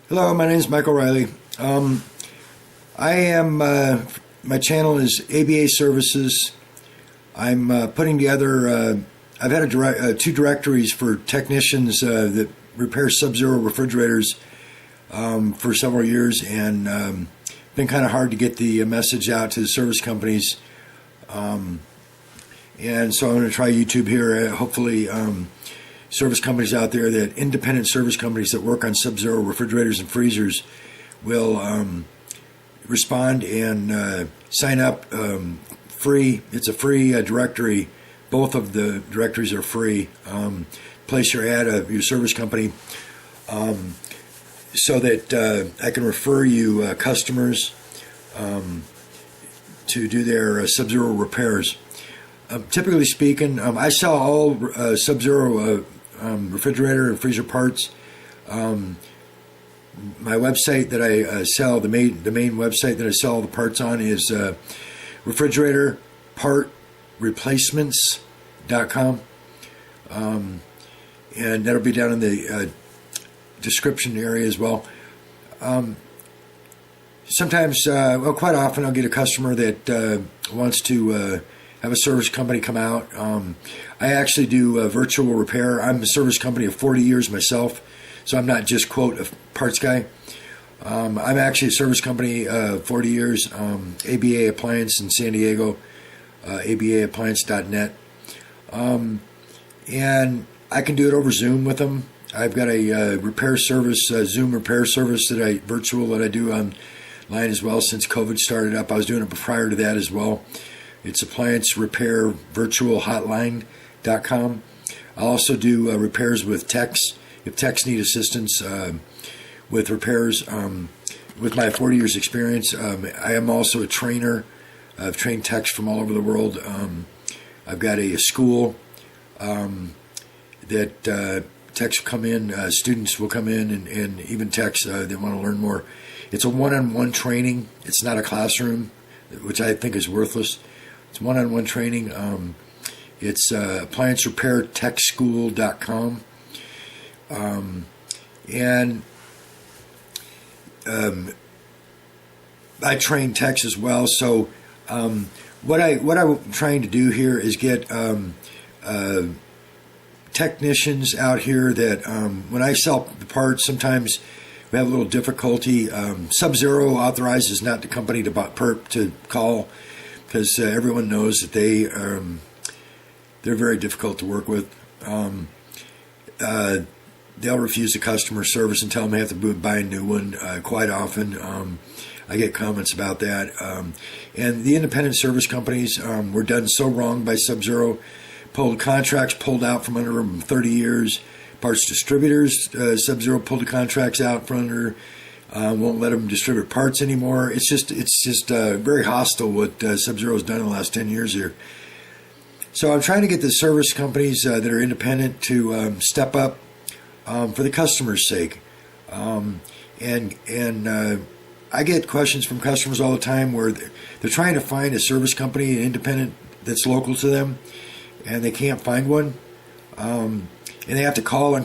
Hello, my name is Michael Riley. My channel is ABA Services. I'm putting together, I've had two directories for technicians that repair SubZero refrigerators for several years, and been kind of hard to get the message out to the service companies. And so I'm going to try YouTube here. Hopefully, service companies out there, that independent service companies that work on SubZero refrigerators and freezers, will respond and sign up free. It's a free directory. Both of the directories are free. Place your ad of your service company so that I can refer you customers to do their SubZero repairs. Typically speaking, I sell all SubZero refrigerator and freezer parts. My website that I sell, the main website that I sell all the parts on is refrigeratorpartreplacements.com, and that'll be down in the description area as well. Sometimes, quite often, I'll get a customer that wants to have a service company come out. I actually do virtual repair. I'm a service company of 40 years myself, so I'm not just, quote, a parts guy. I'm actually a service company 40 years, ABA Appliance in San Diego, abaappliance.net. And I can do it over Zoom with them. I've got a repair service, Zoom repair service that I do online as well since COVID started up. I was doing it prior to that as well. It's Appliance Repair Virtual Hotline.com. I also do repairs with techs. If techs need assistance with repairs, with my 40 years experience, I am also a trainer. I've trained techs from all over the world. I've got a school that techs come in, students will come in, and even techs that want to learn more. It's a one-on-one training. It's not a classroom, which I think is worthless. It's one-on-one training. It's appliancerepairtechschool.com. And I train techs as well. So what I'm trying to do here is get technicians out here that when I sell the parts, sometimes we have a little difficulty. SubZero authorizes not the company to call, because everyone knows that they're very difficult to work with. They'll refuse the customer service and tell them they have to buy a new one. Quite often, I get comments about that. And the independent service companies were done so wrong by SubZero. Contracts pulled out from under them 30 years. Parts distributors, SubZero pulled the contracts out from under. Won't let them distribute parts anymore. It's just very hostile what SubZero has done in the last 10 years here. So I'm trying to get the service companies that are independent to step up for the customer's sake. And I get questions from customers all the time where they're trying to find a service company, an independent that's local to them, and they can't find one. And they have to call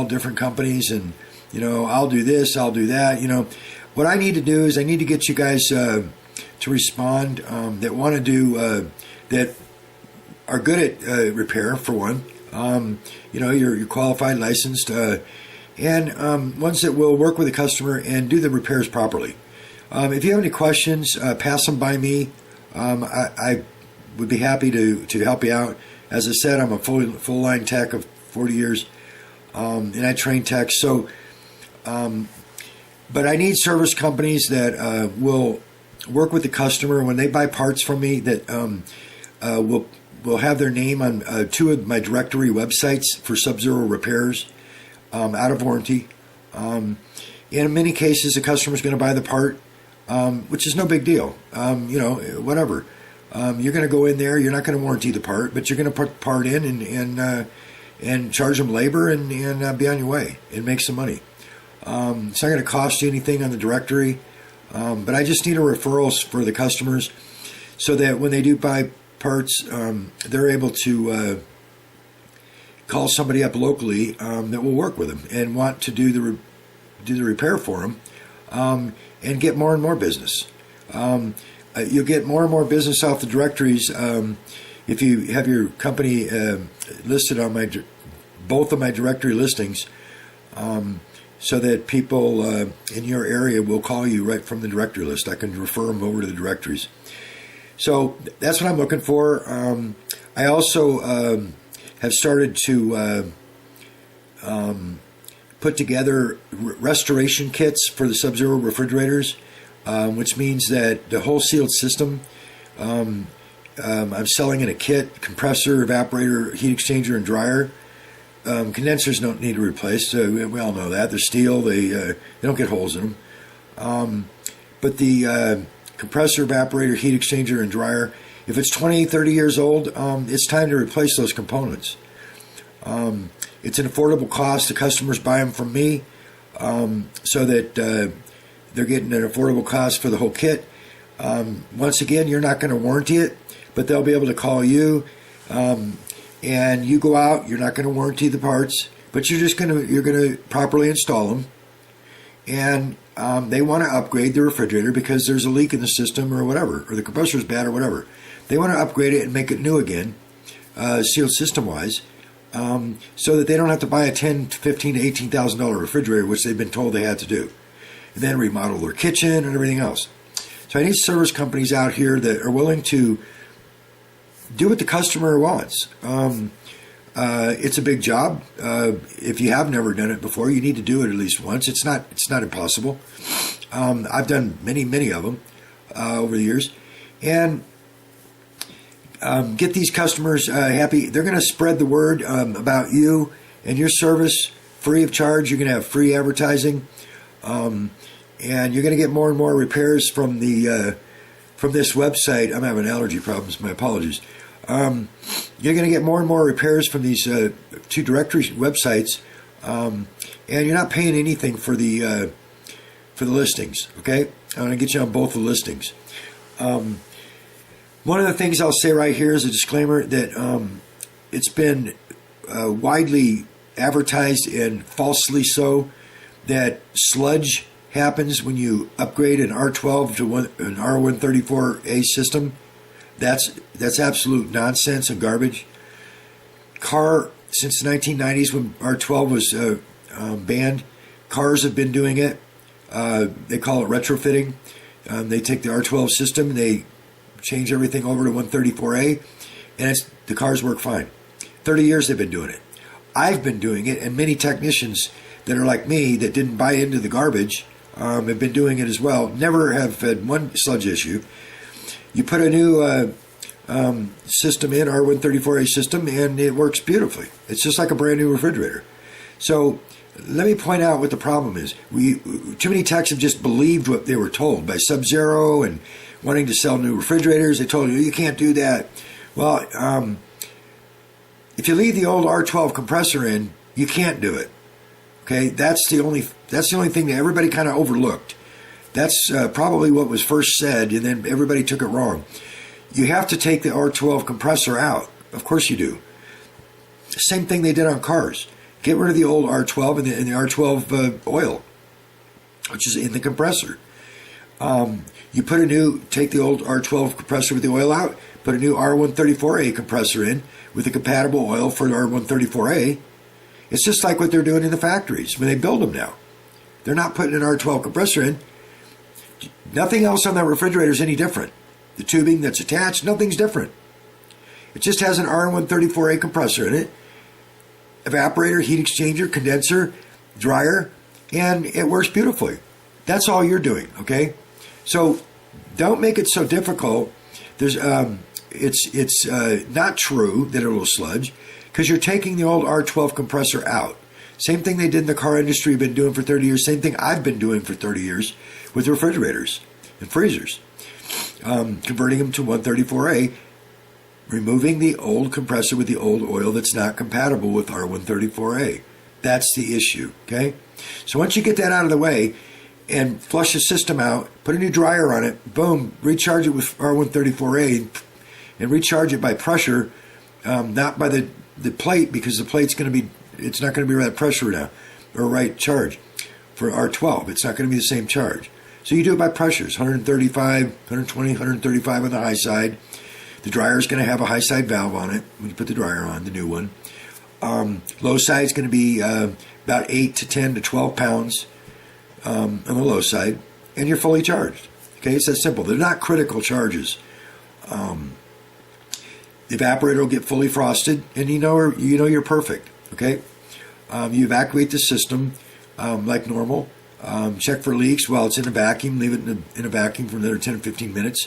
different companies, and I'll do this, I'll do that. What I need to do is I need to get you guys to respond that want to do that are good at repair, for one. You're qualified, licensed, and ones that will work with the customer and do the repairs properly. If you have any questions, pass them by me. I would be happy to help you out. As I said, I'm a full line tech of 40 years, and I train techs. So, but I need service companies that will work with the customer when they buy parts from me, that will have their name on two of my directory websites for SubZero repairs, out of warranty. In many cases, the customer's going to buy the part, which is no big deal. Whatever. You're going to go in there. You're not going to warranty the part, but you're going to put the part in and charge them labor and be on your way and make some money. It's not going to cost you anything on the directory, but I just need a referrals for the customers so that when they do buy parts, they're able to call somebody up locally that will work with them and want to do do the repair for them, and get more and more business. You'll get more and more business off the directories if you have your company listed on both of my directory listings, so that people in your area will call you right from the directory list. I can refer them over to the directories. So that's what I'm looking for. I also have started to put together restoration kits for the SubZero refrigerators, which means that the whole sealed system, I'm selling in a kit: compressor, evaporator, heat exchanger, and dryer. Condensers don't need to be replaced. We all know that. They're steel. They don't get holes in them. But the compressor, evaporator, heat exchanger, and dryer, if it's 20, 30 years old, it's time to replace those components. It's an affordable cost. The customers buy them from me, so that they're getting an affordable cost for the whole kit. Once again, you're not going to warranty it, but they'll be able to call you, and you go out. You're not going to warranty the parts, but you're going to properly install them. And they want to upgrade the refrigerator because there's a leak in the system or whatever, or the compressor's bad or whatever. They want to upgrade it and make it new again, sealed system-wise, so that they don't have to buy a $10,000 to $15,000 to $18,000 refrigerator, which they've been told they had to do, and then remodel their kitchen and everything else. So I need service companies out here that are willing to do what the customer wants. It's a big job. If you have never done it before, you need to do it at least once. It's not impossible. I've done many of them over the years, and get these customers happy. They're going to spread the word about you and your service free of charge. You're going to have free advertising, and you're going to get more and more repairs from this website. I'm having allergy problems. My apologies. You're going to get more and more repairs from these two directory websites, and you're not paying anything for the listings. Okay, I'm going to get you on both the listings. One of the things I'll say right here is a disclaimer that it's been widely advertised, and falsely so, that sludge happens when you upgrade an R12 to an R134A system. That's absolute nonsense and garbage. Since the 1990s, when R12 was banned, cars have been doing it. They call it retrofitting. They take the R12 system and they change everything over to 134A, and the cars work fine. 30 years they've been doing it. I've been doing it, and many technicians that are like me that didn't buy into the garbage have been doing it as well. Never have had one sludge issue. You put a new system in, R134A system, and it works beautifully. It's just like a brand new refrigerator. So let me point out what the problem is. Too many techs have just believed what they were told by SubZero and wanting to sell new refrigerators. They told you can't do that. Well, if you leave the old R12 compressor in, you can't do it. Okay, that's the only thing that everybody kind of overlooked. That's probably what was first said, and then everybody took it wrong. You have to take the R12 compressor out. Of course you do. Same thing they did on cars. Get rid of the old R12 and the R12 oil, which is in the compressor. You take the old R12 compressor with the oil out, put a new R134A compressor in with a compatible oil for the R134A. It's just like what they're doing in the factories when they build them now. They're not putting an R12 compressor in. Nothing else on that refrigerator is any different. The tubing that's attached, nothing's different. It just has an R134A compressor in it, evaporator, heat exchanger, condenser, dryer, and it works beautifully. That's all you're doing, okay? So don't make it so difficult. It's not true that it will sludge, because you're taking the old R12 compressor out. Same thing they did in the car industry, been doing for 30 years. Same thing I've been doing for 30 years with refrigerators and freezers. Converting them to 134A, removing the old compressor with the old oil that's not compatible with R134A. That's the issue, okay? So once you get that out of the way and flush the system out, put a new dryer on it, boom, recharge it with R134A and recharge it by pressure, not by the plate, because the plate's it's not going to be right pressure now, or right charge. for R12. It's not going to be the same charge. So you do it by pressures, 135, 120, 135 on the high side. The dryer is going to have a high side valve on it when you put the dryer on, the new one. Low side is going to be about 8 to 10 to 12 pounds on the low side, and you're fully charged. Okay, it's that simple. They're not critical charges. The evaporator will get fully frosted, and you know you're perfect. Okay, you evacuate the system like normal. Check for leaks while it's in a vacuum. Leave it in a vacuum for another 10 or 15 minutes.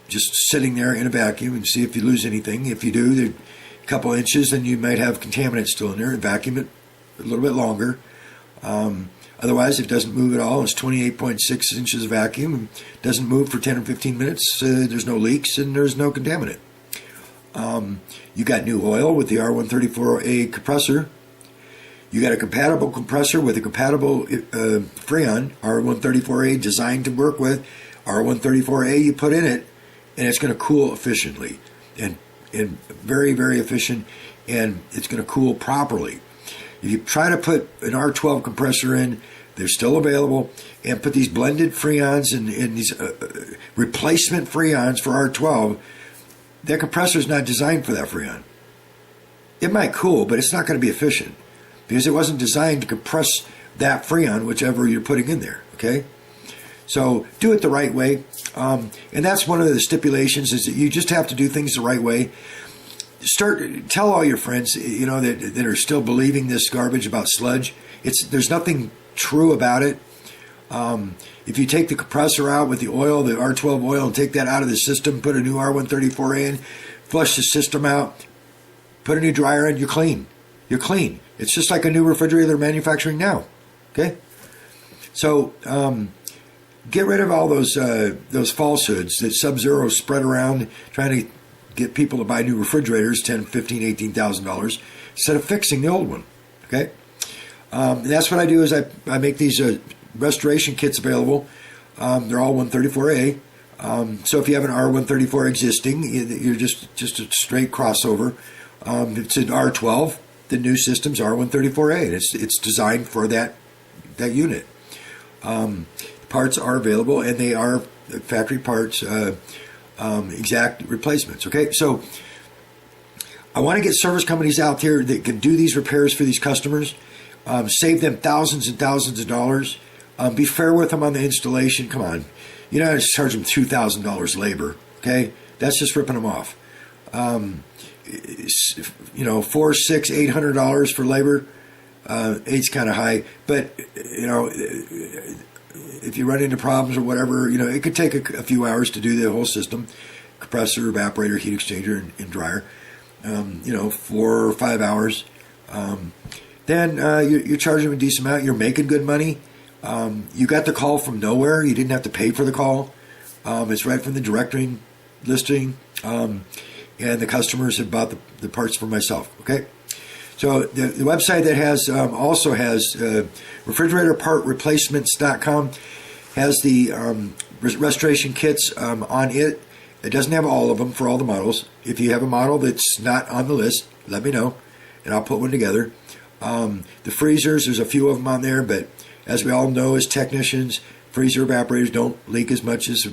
Just sitting there in a vacuum and see if you lose anything. If you do, they're a couple inches, then you might have contaminants still in there. Vacuum it a little bit longer. Otherwise, if it doesn't move at all, it's 28.6 inches of vacuum and doesn't move for 10 or 15 minutes. There's no leaks and there's no contaminant. You got new oil with the R134A compressor. You got a compatible compressor with a compatible Freon, R134A designed to work with. R134A you put in it, and it's going to cool efficiently and very, very efficient, and it's going to cool properly. If you try to put an R12 compressor in, they're still available, and put these blended Freons and these replacement Freons for R12, that compressor is not designed for that Freon. It might cool, but it's not going to be efficient because it wasn't designed to compress that Freon, whichever you're putting in there, okay? So do it the right way, and that's one of the stipulations is that you just have to do things the right way. Tell all your friends, that are still believing this garbage about sludge. There's nothing true about it. If you take the compressor out with the oil, the R12 oil, and take that out of the system, put a new R134A in, flush the system out, put a new dryer in, you're clean. You're clean. It's just like a new refrigerator they're manufacturing now. Okay? So get rid of all those falsehoods that SubZero spread around trying to get people to buy new refrigerators, $10,000, $15,000, $18,000, instead of fixing the old one. Okay? And that's what I do is I make these restoration kits available. They're all 134A. So if you have an R134 existing, you're just a straight crossover. It's an R12. The new system's R134A. And it's designed for that unit. Parts are available, and they are factory parts, exact replacements. Okay, so I want to get service companies out there that can do these repairs for these customers, save them thousands and thousands of dollars. Be fair with them on the installation. Come on, you know, just charge them $2,000 labor. Okay, that's just ripping them off. $400, $600, $800 for labor. Eight's kind of high, but if you run into problems or whatever, it could take a few hours to do the whole system: compressor, evaporator, heat exchanger, and dryer. 4 or 5 hours. Then you're charging them a decent amount. You're making good money. You got the call from nowhere. You didn't have to pay for the call. It's right from the directory listing. And the customers have bought the parts for myself. Okay. So the website that also has refrigeratorpartreplacements.com has the restoration kits on it. It doesn't have all of them for all the models. If you have a model that's not on the list, let me know, and I'll put one together. The freezers, there's a few of them on there, but as we all know as technicians, freezer evaporators don't leak as much as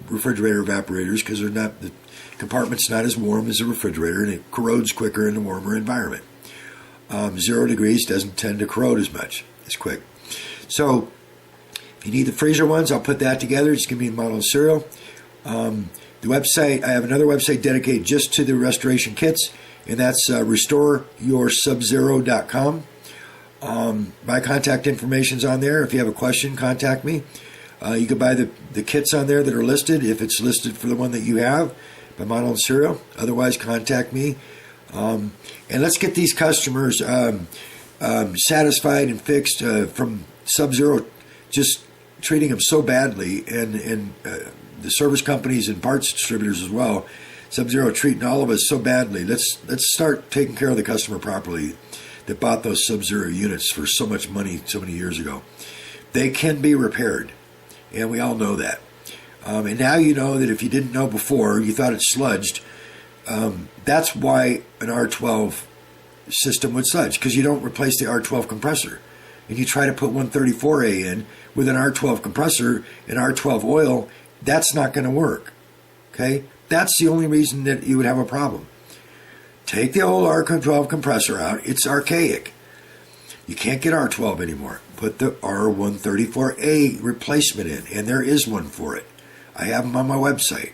refrigerator evaporators because the compartment's not as warm as a refrigerator, and it corrodes quicker in a warmer environment. 0 degrees doesn't tend to corrode as much. It's quick. So if you need the freezer ones, I'll put that together. Just give me a model and serial. The website, I have another website dedicated just to the restoration kits, and that's restoreyoursubzero.com. My contact information's on there. If you have a question, contact me. You can buy the kits on there that are listed, if it's listed for the one that you have, by model and serial. Otherwise, contact me. And let's get these customers satisfied and fixed from SubZero just treating them so badly, and the service companies and parts distributors as well. SubZero treating all of us so badly. Let's start taking care of the customer properly that bought those SubZero units for so much money so many years ago. They can be repaired, and we all know that. And now you know that if you didn't know before, you thought it sludged. That's why an R12 system would sludge, because you don't replace the R12 compressor. and you try to put 134A in with an R12 compressor and R12 oil, that's not going to work. Okay? That's the only reason that you would have a problem. Take the old R12 compressor out. It's archaic. You can't get R12 anymore. Put the R134A replacement in, and there is one for it. I have them on my website.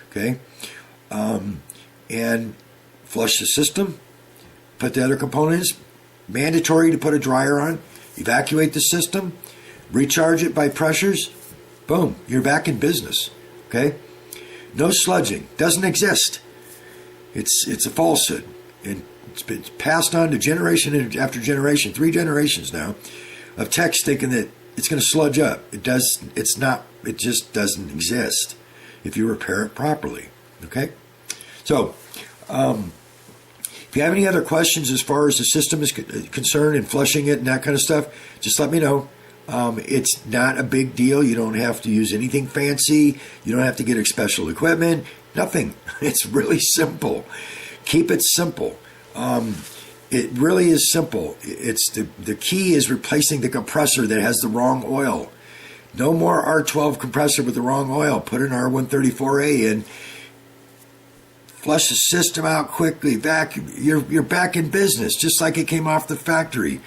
Okay? And flush the system. Put the other components. Mandatory to put a dryer on. Evacuate the system. Recharge it by pressures. Boom. You're back in business. Okay? No sludging. Doesn't exist. It's a falsehood. And it's been passed on to generation after generation, 3 generations now, of techs thinking that it's going to sludge up. It's not. It just doesn't exist if you repair it properly. Okay? So, if you have any other questions as far as the system is concerned and flushing it and that kind of stuff, just let me know. It's not a big deal. You don't have to use anything fancy. You don't have to get special equipment. Nothing. It's really simple. Keep it simple. It really is simple. It's the key is replacing the compressor that has the wrong oil. No more R12 compressor with the wrong oil. Put an R134A in. Flush the system out quickly. You're back in business, just like it came off the factory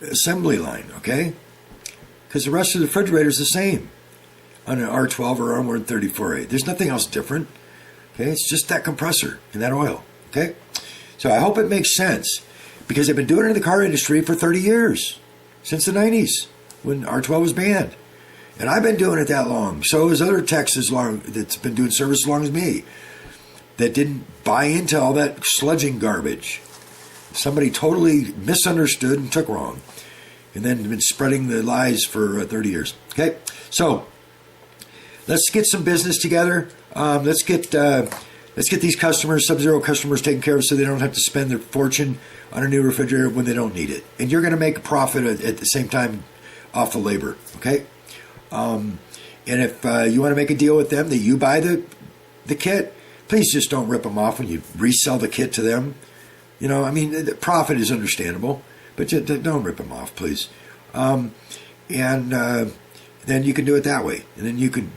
assembly line. Okay, because the rest of the refrigerator is the same on an R12 or R134A. There's nothing else different. Okay, it's just that compressor and that oil. Okay, so I hope it makes sense because they've been doing it in the car industry for 30 years, since the 90s when R12 was banned, and I've been doing it that long. So has other techs that's been doing service as long as me that didn't buy into all that sludging garbage. Somebody totally misunderstood and took wrong, and then been spreading the lies for 30 years. Okay, so let's get some business together. Let's get these customers, SubZero customers, taken care of so they don't have to spend their fortune on a new refrigerator when they don't need it. And you're going to make a profit at the same time off the labor. Okay, and if you want to make a deal with them that you buy the kit, please just don't rip them off when you resell the kit to them. You know, I mean, the profit is understandable, but don't rip them off, please. And then you can do it that way, and then you can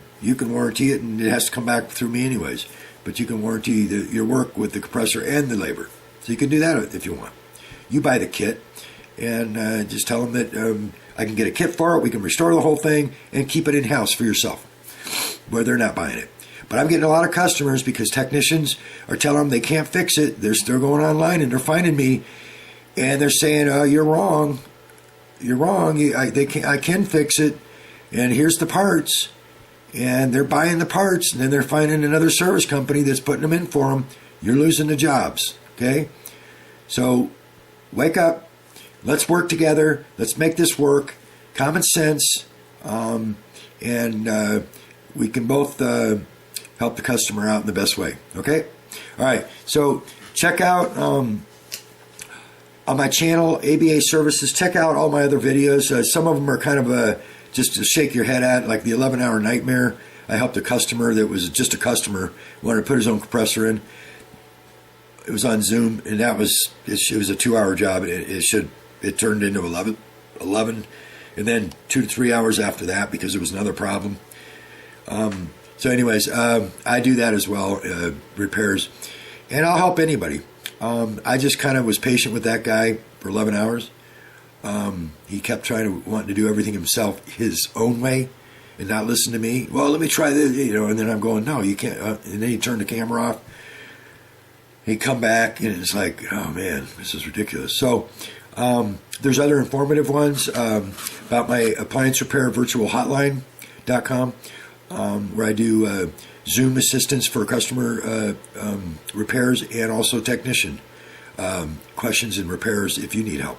warranty it, and it has to come back through me anyways. But you can warranty your work with the compressor and the labor, so you can do that if you want. You buy the kit, and just tell them that I can get a kit for it. We can restore the whole thing and keep it in house for yourself, where they're not buying it. But I'm getting a lot of customers because technicians are telling them they can't fix it. They're going online and they're finding me, and they're saying, "Oh, you're wrong. You're wrong. I can fix it, and here's the parts." And they're buying the parts, and then they're finding another service company that's putting them in for them. You're losing the jobs. Okay, so wake up. Let's work together. Let's make this work. Common sense, and we can both help the customer out in the best way. Okay? All right. So check out on my channel, ABA Services. Check out all my other videos. Some of them are kind of just to shake your head at, like the 11-hour nightmare. I helped a customer that was just a customer, wanted to put his own compressor in. It was on Zoom, and it was a 2-hour job. It turned into 11, and then 2 to 3 hours after that because there was another problem. So anyways, I do that as well, repairs, and I'll help anybody. I just kind of was patient with that guy for 11 hours. He kept wanting to do everything himself his own way and not listen to me. Well, let me try this, and then I'm going, no, you can't. And then he turned the camera off. He'd come back, and it's like, oh man, this is ridiculous. So there's other informative ones about my appliance repair virtual hotline.com. Where I do Zoom assistance for customer repairs and also technician questions and repairs if you need help.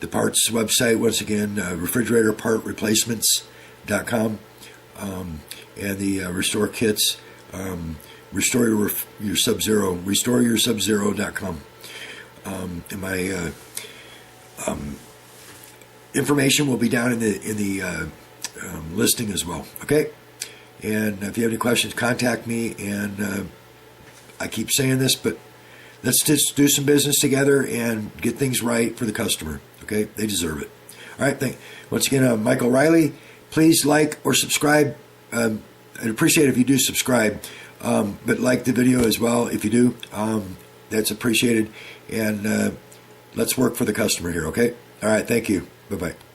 The parts website, once again, refrigeratorpartreplacements.com, and the restore kits, restore your SubZero, restoreyoursubzero.com. And my information will be down in the listing as well. Okay, and if you have any questions, contact me. And I keep saying this, but let's just do some business together and get things right for the customer. Okay, they deserve it. All right, once again, I'm Michael Riley. Please like or subscribe. I'd appreciate it if you do subscribe, but like the video as well if you do. That's appreciated. And let's work for the customer here, okay? All right, thank you. Bye-bye.